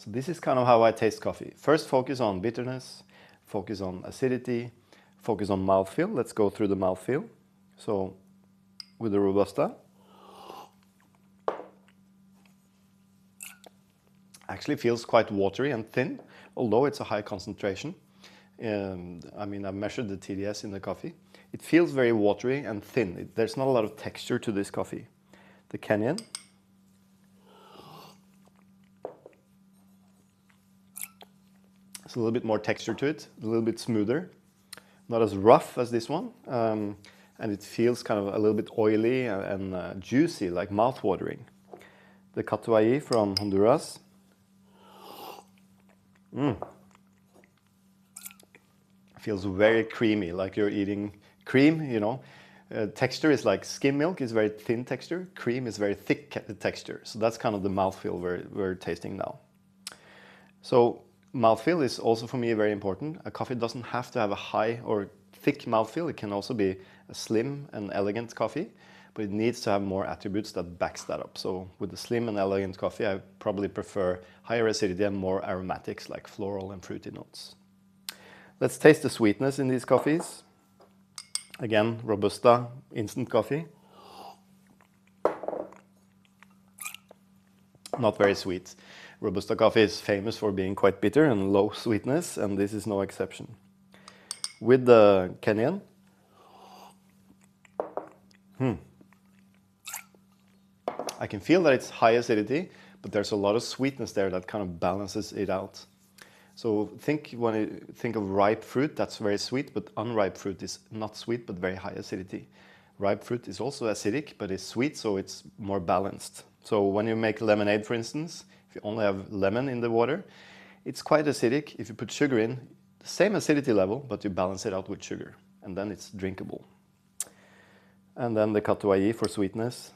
So this is kind of how I taste coffee. First focus on bitterness, focus on acidity, focus on mouthfeel. Let's go through the mouthfeel. So with the Robusta, actually feels quite watery and thin, although it's a high concentration. I mean, I've measured the TDS in the coffee. It feels very watery and thin. There's not a lot of texture to this coffee. The Kenyan, it's a little bit more texture to it, a little bit smoother, not as rough as this one, and it feels kind of a little bit oily and juicy, like mouth-watering. The Catuai from Honduras. Feels very creamy, like you're eating cream, you know. Texture is like skim milk is very thin texture, cream is very thick texture. So that's kind of the mouthfeel we're tasting now. So mouthfeel is also for me very important. A coffee doesn't have to have a high or thick mouthfeel. It can also be a slim and elegant coffee, but it needs to have more attributes that backs that up. So with the slim and elegant coffee, I probably prefer higher acidity and more aromatics like floral and fruity notes. Let's taste the sweetness in these coffees. Again, Robusta instant coffee. Not very sweet. Robusta coffee is famous for being quite bitter and low sweetness, and this is no exception. With the Kenyan, I can feel that it's high acidity, but there's a lot of sweetness there that kind of balances it out. So when you think of ripe fruit, that's very sweet, but unripe fruit is not sweet, but very high acidity. Ripe fruit is also acidic, but it's sweet, so it's more balanced. So when you make lemonade, for instance, if you only have lemon in the water, it's quite acidic. If you put sugar in, the same acidity level, but you balance it out with sugar, and then it's drinkable. And then the Catuai for sweetness.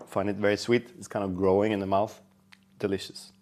Find it very sweet. It's kind of growing in the mouth. Delicious.